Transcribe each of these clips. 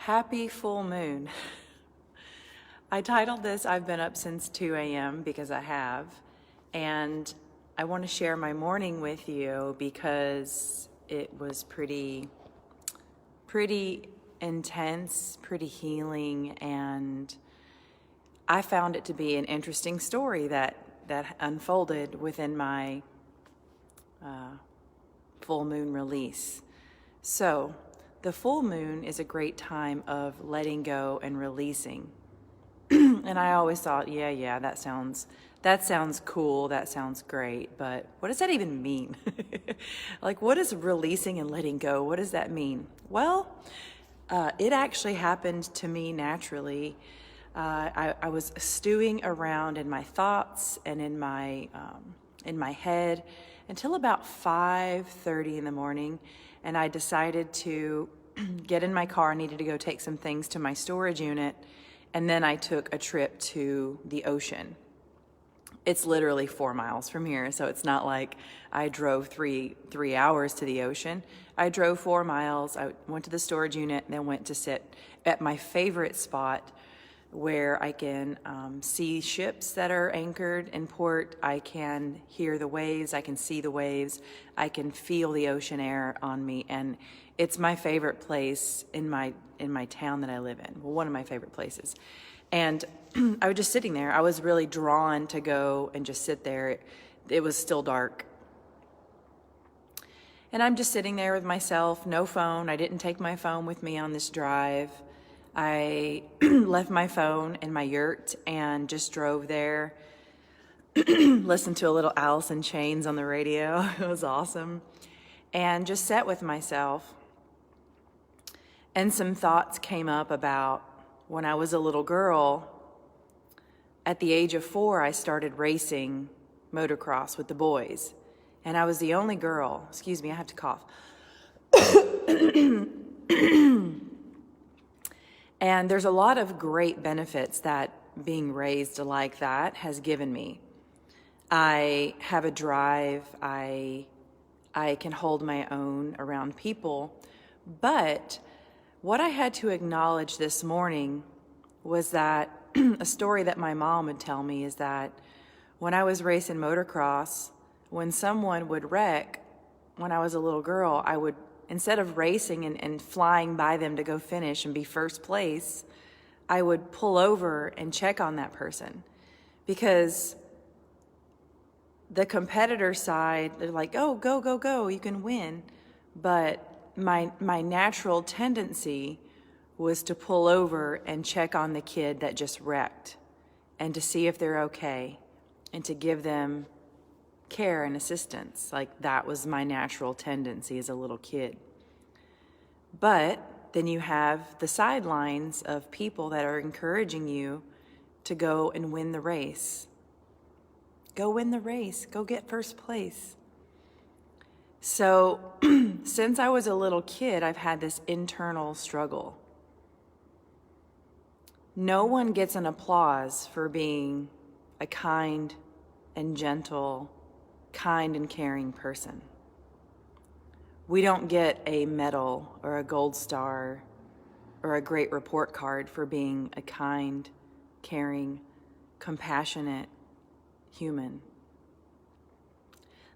Happy full moon. I titled this, I've been up since 2 a.m. because I have, and I want to share my morning with you because it was pretty intense, pretty healing, and I found it to be an interesting story that unfolded within my full moon release. So, the full moon is a great time of letting go and releasing. And I always thought, yeah, that sounds cool, that sounds great, but what does that even mean? Like, what is releasing and letting go? What does that mean? Well, it actually happened to me naturally. I was stewing around in my thoughts and in my head until about 5:30 in the morning, and I decided to get in my car. I needed to go take some things to my storage unit, and then I took a trip to the ocean. It's literally 4 miles from here, so it's not like I drove three hours to the ocean. I drove 4 miles. I went to the storage unit, and then went to sit at my favorite spot where I can see ships that are anchored in port. I can hear the waves. I can see the waves. I can feel the ocean air on me, and it's my favorite place in my town that I live in. Well, one of my favorite places. And I was just sitting there. I was really drawn to go and just sit there. It was still dark. And I'm just sitting there with myself, no phone. I didn't take my phone with me on this drive. I left my phone in my yurt and just drove there, listened to a little Alice in Chains on the radio. It was awesome. And just sat with myself. And some thoughts came up about when I was a little girl. At the age of 4, I started racing motocross with the boys. And I was the only girl. Excuse me, I have to cough. And there's a lot of great benefits that being raised like that has given me. I have a drive. I can hold my own around people. But what I had to acknowledge this morning was that a story that my mom would tell me is that when I was racing motocross, when someone would wreck, when I was a little girl, I would, instead of racing and flying by them to go finish and be first place, I would pull over and check on that person. Because the competitor side, they're like, oh, go, you can win. But my natural tendency was to pull over and check on the kid that just wrecked and to see if they're okay and to give them care and assistance. Like, that was my natural tendency as a little kid. But then you have the sidelines of people that are encouraging you to go and win the race. Go win the race. Go get first place. So since I was a little kid, I've had this internal struggle. No one gets an applause for being a kind and gentle, kind and caring person. We don't get a medal or a gold star or a great report card for being a kind, caring, compassionate human.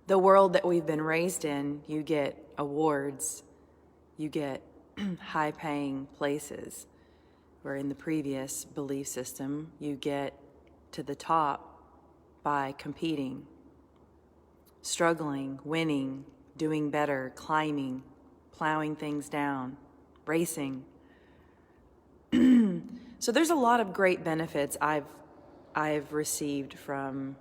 The world that we've been raised in, you get awards, you get high-paying places, where in the previous belief system, you get to the top by competing, struggling, winning, doing better, climbing, plowing things down, racing. So there's a lot of great benefits I've received from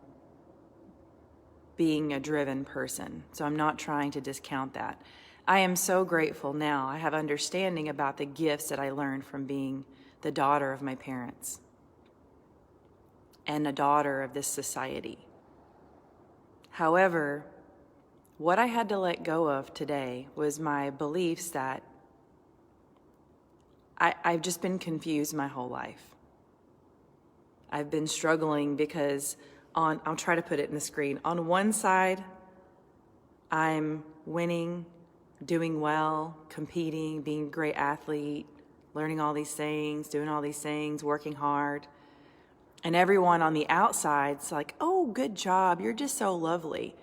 being a driven person. So I'm not trying to discount that. I am so grateful now. I have understanding about the gifts that I learned from being the daughter of my parents and a daughter of this society. However, what I had to let go of today was my beliefs that I've just been confused my whole life. I've been struggling because I'll try to put it in the screen. On one side, I'm winning, doing well, competing, being a great athlete, learning all these things, doing all these things, working hard. And everyone on the outside's like, oh, good job. You're just so lovely.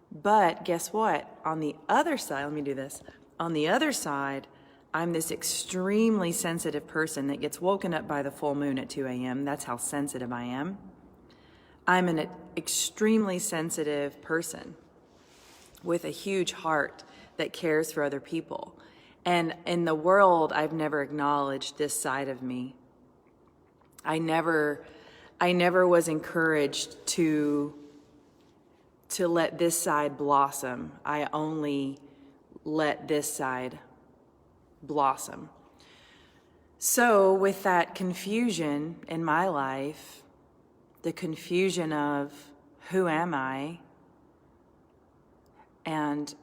But guess what? On the other side, let me do this. On the other side, I'm this extremely sensitive person that gets woken up by the full moon at 2 a.m. That's how sensitive I am. I'm an extremely sensitive person with a huge heart that cares for other people. And in the world, I've never acknowledged this side of me. I never was encouraged to let this side blossom. I only let this side blossom. So with that confusion in my life, the confusion of who am I, and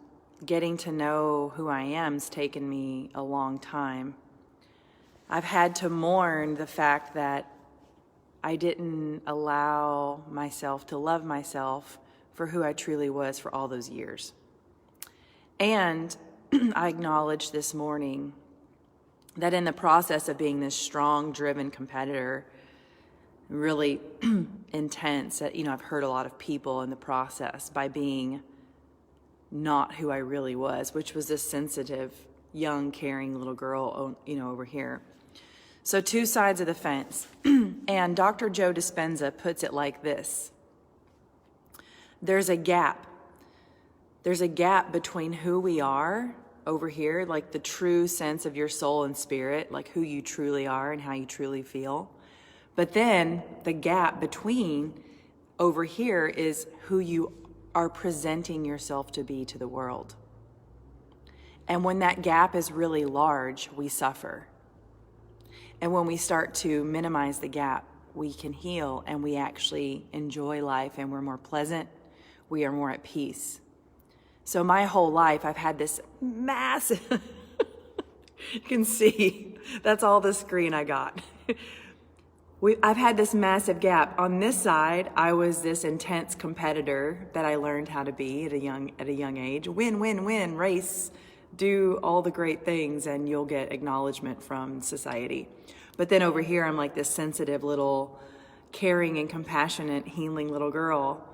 getting to know who I am's taken me a long time. I've had to mourn the fact that I didn't allow myself to love myself for who I truly was for all those years. And I acknowledged this morning that in the process of being this strong, driven competitor, really intense, that, I've hurt a lot of people in the process by being not who I really was, which was this sensitive, young, caring little girl, over here. So two sides of the fence. And Dr. Joe Dispenza puts it like this. There's a gap. There's a gap between who we are over here, like the true sense of your soul and spirit, like who you truly are and how you truly feel. But then the gap between over here is who you are presenting yourself to be to the world. And when that gap is really large, we suffer. And when we start to minimize the gap, we can heal and we actually enjoy life and we're more pleasant. We are more at peace. So my whole life, I've had this massive, you can see, that's all the screen I got. I've had this massive gap. On this side, I was this intense competitor that I learned how to be at a young age. Win, win, win, race, do all the great things, and you'll get acknowledgement from society. But then over here, I'm like this sensitive little, caring and compassionate, healing little girl.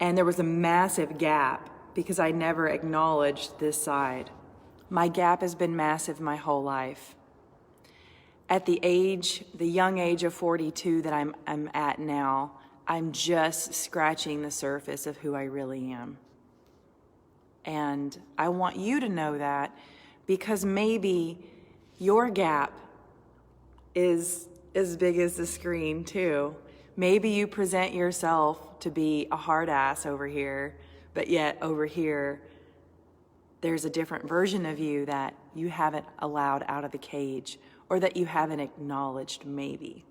And there was a massive gap because I never acknowledged this side. My gap has been massive my whole life. At the young age of 42 that I'm at now, I'm just scratching the surface of who I really am. And I want you to know that because maybe your gap is as big as the screen too. Maybe you present yourself to be a hard ass over here, but yet over here, there's a different version of you that you haven't allowed out of the cage or that you haven't acknowledged maybe.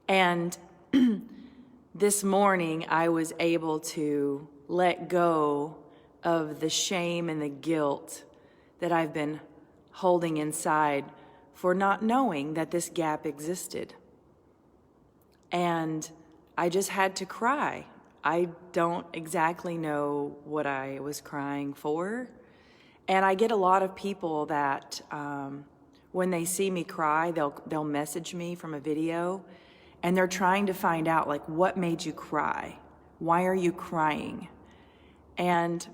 And this morning, I was able to let go of the shame and the guilt that I've been holding inside for not knowing that this gap existed. And I just had to cry. I don't exactly know what I was crying for. And I get a lot of people that when they see me cry, they'll message me from a video, and they're trying to find out, like, what made you cry? Why are you crying? And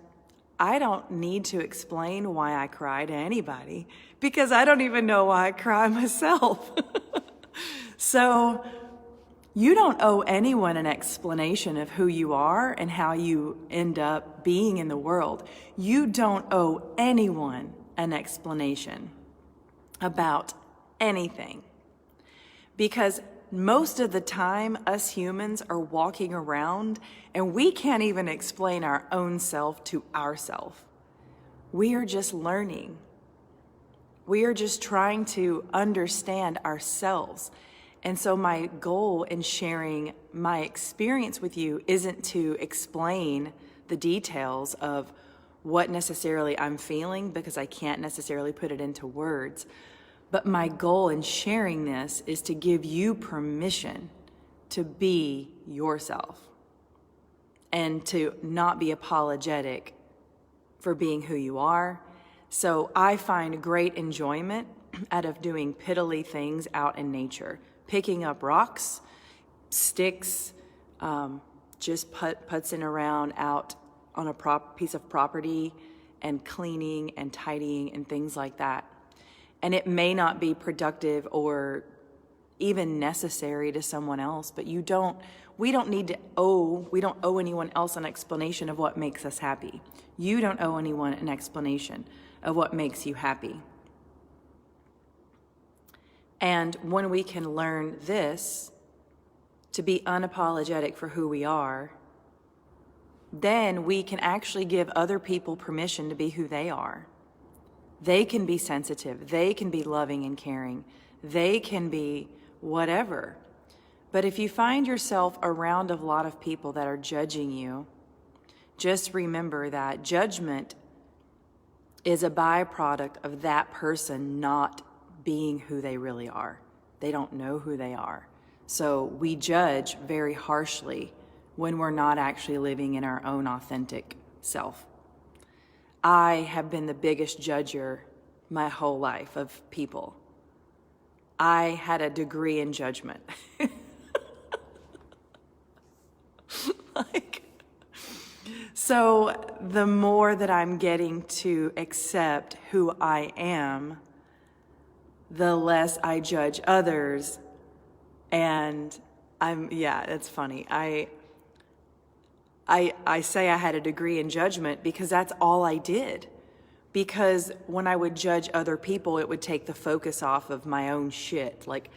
I don't need to explain why I cry to anybody because I don't even know why I cry myself. So you don't owe anyone an explanation of who you are and how you end up being in the world. You don't owe anyone an explanation about anything. Because most of the time, us humans are walking around and we can't even explain our own self to ourselves. We are just learning. We are just trying to understand ourselves. And so my goal in sharing my experience with you isn't to explain the details of what necessarily I'm feeling because I can't necessarily put it into words. But my goal in sharing this is to give you permission to be yourself and to not be apologetic for being who you are. So I find great enjoyment out of doing piddly things out in nature, picking up rocks, sticks, just putzing around out on a piece of property and cleaning and tidying and things like that. And it may not be productive or even necessary to someone else, but we don't owe anyone else an explanation of what makes us happy. You don't owe anyone an explanation of what makes you happy. And when we can learn this, to be unapologetic for who we are, then we can actually give other people permission to be who they are. They can be sensitive. They can be loving and caring. They can be whatever. But if you find yourself around a lot of people that are judging you, just remember that judgment is a byproduct of that person not being who they really are. They don't know who they are. So we judge very harshly when we're not actually living in our own authentic self. I have been the biggest judger my whole life of people. I had a degree in judgment. So the more that I'm getting to accept who I am, the less I judge others. And it's funny. I say I had a degree in judgment because that's all I did. Because when I would judge other people, it would take the focus off of my own shit. Like,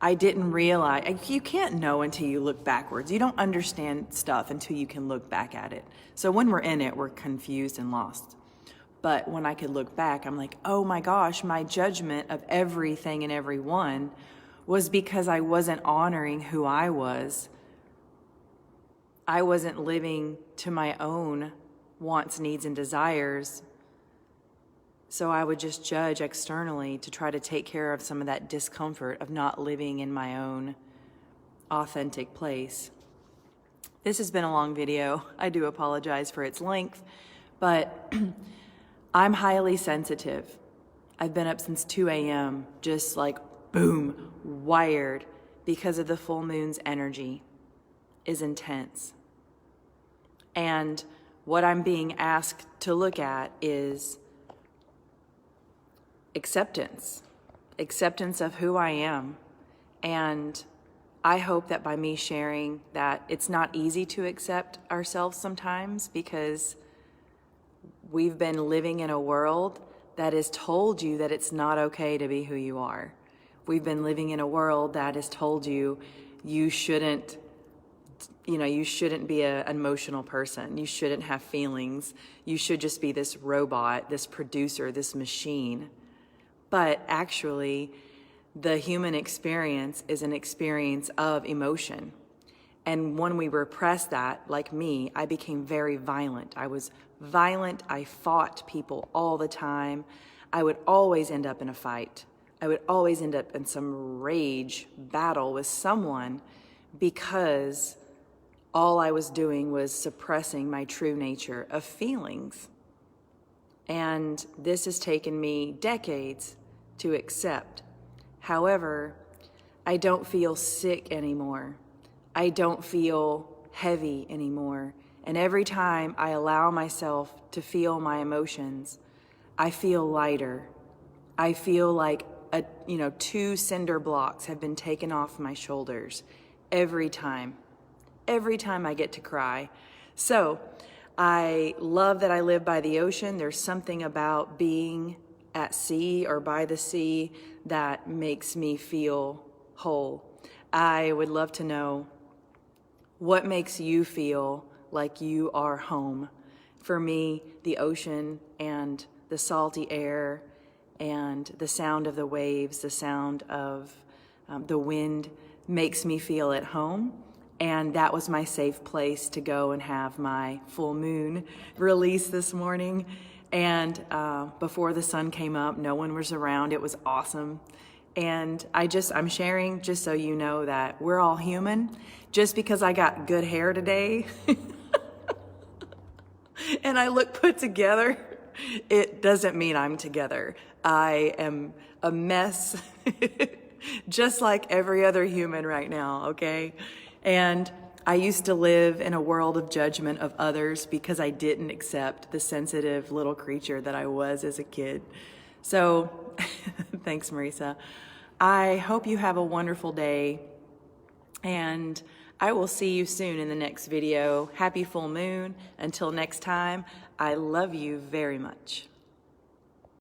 I didn't realize, you can't know until you look backwards. You don't understand stuff until you can look back at it. So when we're in it, we're confused and lost. But when I could look back, I'm like, oh my gosh, my judgment of everything and everyone was because I wasn't honoring who I was. I wasn't living to my own wants, needs, and desires. So I would just judge externally to try to take care of some of that discomfort of not living in my own authentic place. This has been a long video. I do apologize for its length, but I'm highly sensitive. I've been up since 2 a.m., just like boom, wired, because of the full moon's energy is intense. And what I'm being asked to look at is acceptance of who I am. And I hope that by me sharing that it's not easy to accept ourselves sometimes, because we've been living in a world that has told you that it's not okay to be who you are. We've been living in a world that has told you you shouldn't be an emotional person. You shouldn't have feelings. You should just be this robot, this producer, this machine. But actually, the human experience is an experience of emotion. And when we repress that, like me, I became very violent. I was violent. I fought people all the time. I would always end up in a fight. I would always end up in some rage battle with someone because all I was doing was suppressing my true nature of feelings. And this has taken me decades to accept. However, I don't feel sick anymore. I don't feel heavy anymore. And every time I allow myself to feel my emotions, I feel lighter. I feel like 2 cinder blocks have been taken off my shoulders every time I get to cry. So I love that I live by the ocean. There's something about being at sea or by the sea that makes me feel whole. I would love to know what makes you feel like you are home. For me, the ocean and the salty air and the sound of the waves, the sound of the wind makes me feel at home. And that was my safe place to go and have my full moon release this morning. And before the sun came up, no one was around. It was awesome. And I'm sharing just so you know that we're all human. Just because I got good hair today and I look put together it doesn't mean I'm together. I am a mess, just like every other human right now, okay? And I used to live in a world of judgment of others because I didn't accept the sensitive little creature that I was as a kid. So, thanks, Marisa. I hope you have a wonderful day, and I will see you soon in the next video. Happy full moon. Until next time, I love you very much.